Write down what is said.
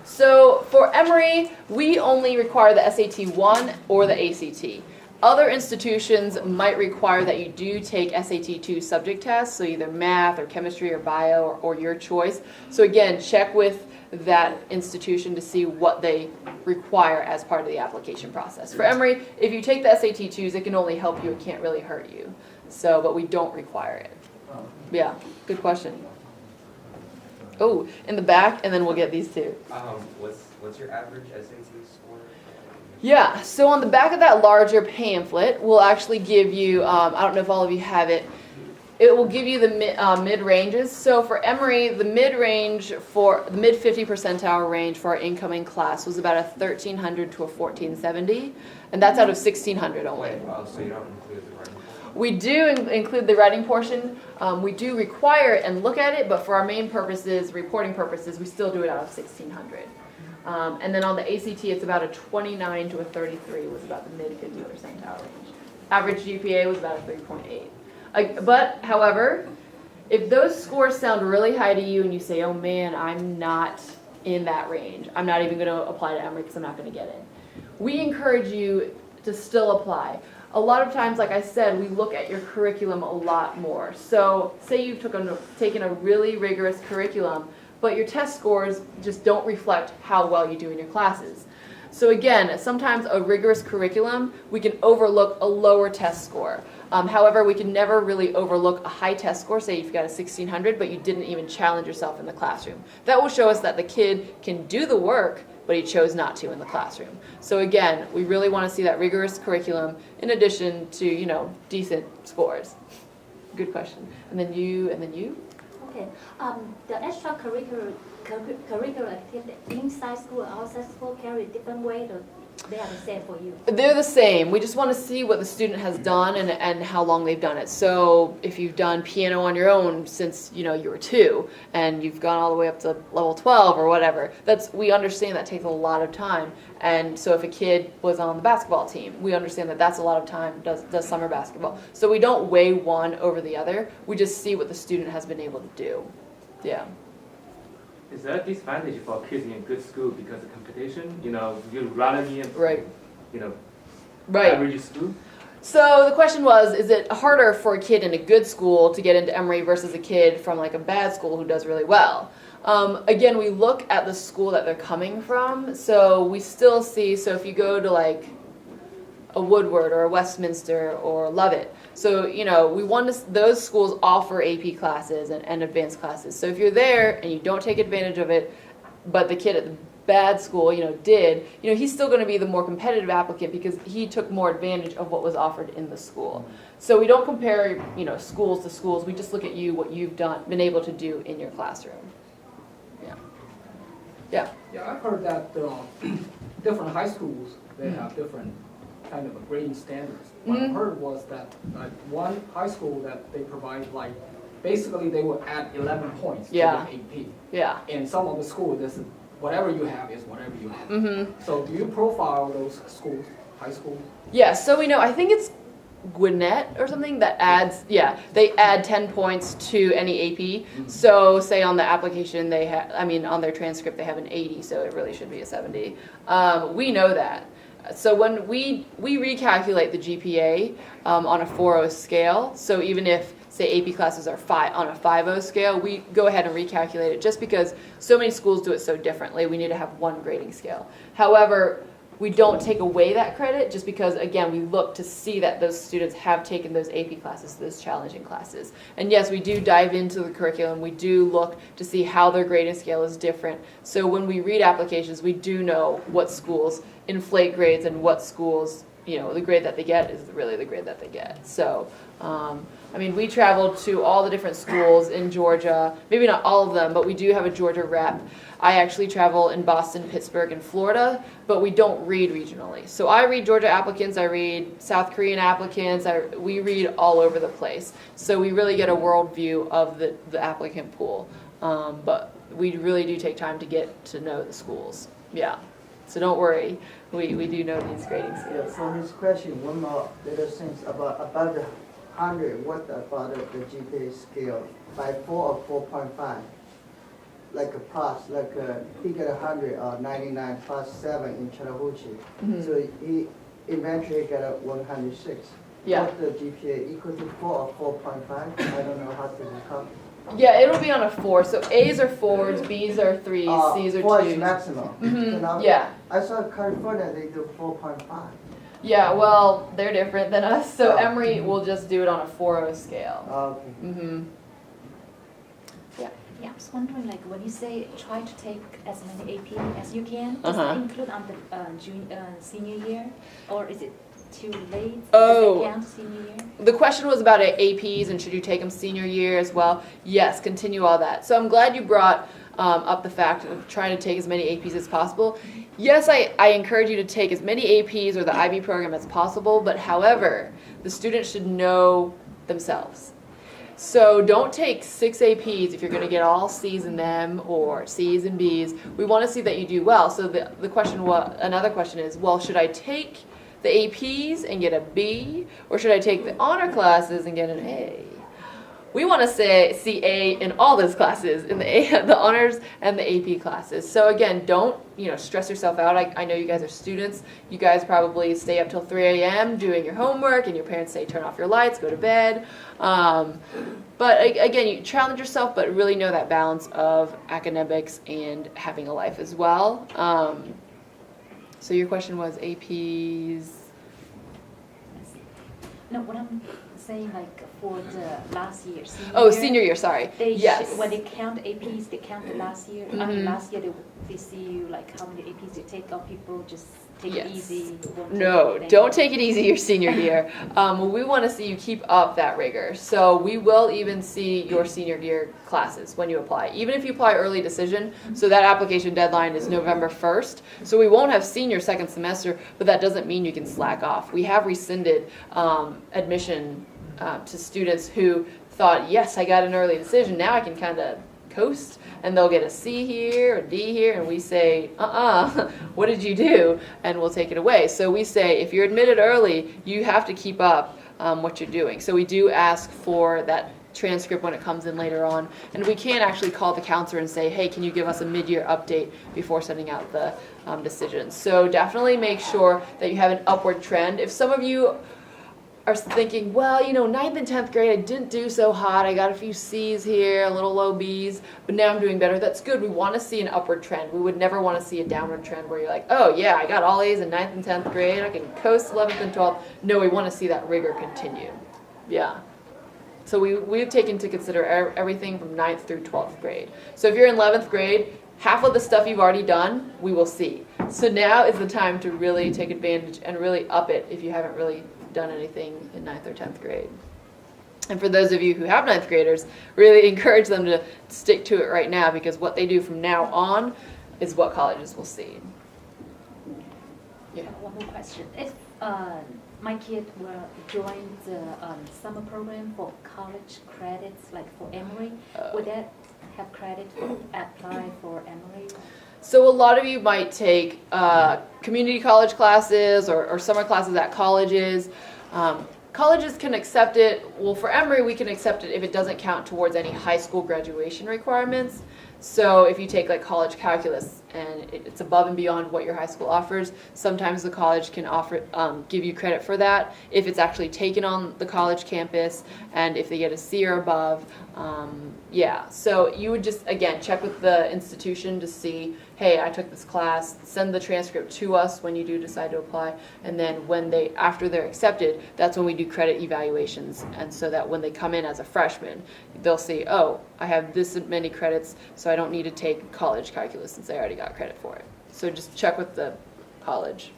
So for Emory, we only require the SAT 1 or the ACT. Other institutions might require that you do take SAT 2 subject tests, so either math or chemistry or bio or your choice. So again, check with that institution to see what they require as part of the application process. For Emory, if you take the SAT 2s, it can only help you, it can't really hurt you. So, but we don't require it. Yeah, good question. Oh, in the back, and then we'll get these two. What's your average SAT score? Yeah, so on the back of that larger pamphlet, we'll actually give you, I don't know if all of you have it, it will give you the mid-ranges. So for Emory, the mid-range for the mid 50 percentile range for our incoming class was about a 1300 to a 1470, and that's out of 1600 only. So you don't include the writing portion? We do include the writing portion. We do require it and look at it, but for our main purposes, reporting purposes, we still do it out of 1600. And then on the ACT, it's about a 29 to a 33 was about the mid 50 percentile range. Average GPA was about a 3.8. But, however, if those scores sound really high to you and you say, oh man, I'm not in that range, I'm not even going to apply to Emory because I'm not going to get in, we encourage you to still apply. A lot of times, like I said, we look at your curriculum a lot more. So say you've taken a really rigorous curriculum, but your test scores just don't reflect how well you do in your classes. So again, sometimes a rigorous curriculum, we can overlook a lower test score. However, we can never really overlook a high test score. Say you've got a 1600, but you didn't even challenge yourself in the classroom. That will show us that the kid can do the work, but he chose not to in the classroom. So again, we really want to see that rigorous curriculum in addition to, decent scores. Good question. And then you, and then you? Okay. The extracurricular activity inside school or outside school carry a different weight, or they are the same for you? They're the same. We just want to see what the student has done and how long they've done it. So if you've done piano on your own since you were 2 and you've gone all the way up to level 12 or whatever, we understand that takes a lot of time. And so if a kid was on the basketball team, we understand that that's a lot of time, does summer basketball. So we don't weigh one over the other. We just see what the student has been able to do. Yeah. Is that a disadvantage for kids in a good school because of competition? You'd rather be in, Right. Right. Average school? So the question was, is it harder for a kid in a good school to get into Emory versus a kid from like a bad school who does really well? Again, we look at the school that they're coming from. So we still see, so if you go to like a Woodward or a Westminster or Lovett, so, we want to, those schools offer AP classes and advanced classes. So if you're there and you don't take advantage of it, but the kid at the bad school, did, he's still going to be the more competitive applicant because he took more advantage of what was offered in the school. So we don't compare, schools to schools. We just look at what you've been able to do in your classroom. Yeah. Yeah. Yeah, I've heard that different high schools, they have different kind of grading standards. What I heard was that one high school that they provide, basically they will add 11 points to the AP. Yeah. In some of the schools, this is whatever you have is whatever you have. Mm-hmm. So do you profile those schools, high schools? Yeah, so we know, I think it's Gwinnett or something that adds, they add 10 points to any AP. Mm-hmm. So say on the application on their transcript they have an 80, so it really should be a 70. We know that. So when we recalculate the GPA on a 4.0 scale, so even if, say, AP classes are on a 5.0 scale, we go ahead and recalculate it just because so many schools do it so differently. We need to have one grading scale. However, we don't take away that credit just because, again, we look to see that those students have taken those AP classes, those challenging classes. And yes, we do dive into the curriculum. We do look to see how their grading scale is different. So when we read applications, we do know what schools inflate grades and what schools, the grade that they get is really the grade that they get. So, we travel to all the different schools in Georgia, maybe not all of them, but we do have a Georgia rep. I actually travel in Boston, Pittsburgh, and Florida, but we don't read regionally. So I read Georgia applicants, I read South Korean applicants, we read all over the place. So we really get a world view of the applicant pool. But we really do take time to get to know the schools. Yeah. So don't worry, we do know these grading scales. Yeah, for his question, one more little things about the 100. What about the GPA scale? By 4 or 4.5? like a plus, like he got 100 or 99 plus 7 in Chattahoochee. Mhm. So he eventually got a 106. Yeah. What the GPA equal to 4 or 4.5? I don't know how to become. Yeah, it'll be on a 4. So A's are 4s, B's are 3s, C's are 4 2s. is maximum. Mhm, So now yeah. I saw California, they do 4.5. Yeah, well, they're different than us, so Oh. Emory will just do it on a 4.0 scale. Okay. Mm-hmm. Yeah, I was wondering, like, when you say try to take as many AP as you can, does Uh-huh. that include on the senior year? Or is it too late? Oh. Does it count senior year? The question was about APs and should you take them senior year as well? Yes, continue all that. So I'm glad you brought up the fact of trying to take as many APs as possible. Yes, I encourage you to take as many APs or the IB program as possible, but however, the student should know themselves. So don't take 6 APs if you're going to get all C's in them or C's and B's. We want to see that you do well. So the question, another question is, well, should I take the APs and get a B, or should I take the honor classes and get an A? We want to see A in all those classes, in the honors and the AP classes. So again, don't stress yourself out. I know you guys are students. You guys probably stay up till 3 a.m. doing your homework, and your parents say turn off your lights, go to bed. But again, you challenge yourself, but really know that balance of academics and having a life as well. So your question was APs. No, what I'm saying, like, for the last year, senior Oh, year, senior year, sorry. Yes. When they count APs, they count the last year. Mhm. Last year, they see you, like, how many APs you take, or people just take it Yes. easy. won't No, take it don't anymore. take it easy your senior year. We want to see you keep up that rigor. So we will even see your senior year classes when you apply. Even if you apply early decision, so that application deadline is November 1st. So we won't have senior second semester, but that doesn't mean you can slack off. We have rescinded admission to students who thought, yes, I got an early decision, now I can kind of coast, and they'll get a C here, a D here, and we say, what did you do? And we'll take it away. So we say, if you're admitted early, you have to keep up what you're doing. So we do ask for that transcript when it comes in later on, and we can actually call the counselor and say, hey, can you give us a mid-year update before sending out the decisions? So definitely make sure that you have an upward trend. If some of you are thinking, well, 9th and 10th grade, I didn't do so hot. I got a few C's here, a little low B's, but now I'm doing better. That's good. We want to see an upward trend. We would never want to see a downward trend where you're like, oh, yeah, I got all A's in 9th and 10th grade. I can coast 11th and 12th. No, we want to see that rigor continue. Yeah. So we've taken into consider everything from 9th through 12th grade. So if you're in 11th grade, half of the stuff you've already done, we will see. So now is the time to really take advantage and really up it if you haven't really done anything in 9th or 10th grade. And for those of you who have 9th graders, really encourage them to stick to it right now, because what they do from now on is what colleges will see. Yeah. One more question. If my kid will join the summer program for college credits, like for Emory, would that have credit to apply for Emory? So a lot of you might take community college classes or summer classes at colleges. Colleges can accept it. Well, for Emory, we can accept it if it doesn't count towards any high school graduation requirements. So if you take like college calculus and it's above and beyond what your high school offers, sometimes the college can offer give you credit for that if it's actually taken on the college campus and if they get a C or above. Yeah, so you would just, again, check with the institution to see, hey, I took this class, send the transcript to us when you do decide to apply, and then after they're accepted, that's when we do credit evaluations, and so that when they come in as a freshman, they'll see, oh, I have this many credits, so I don't need to take college calculus since I already got credit for it. So just check with the college.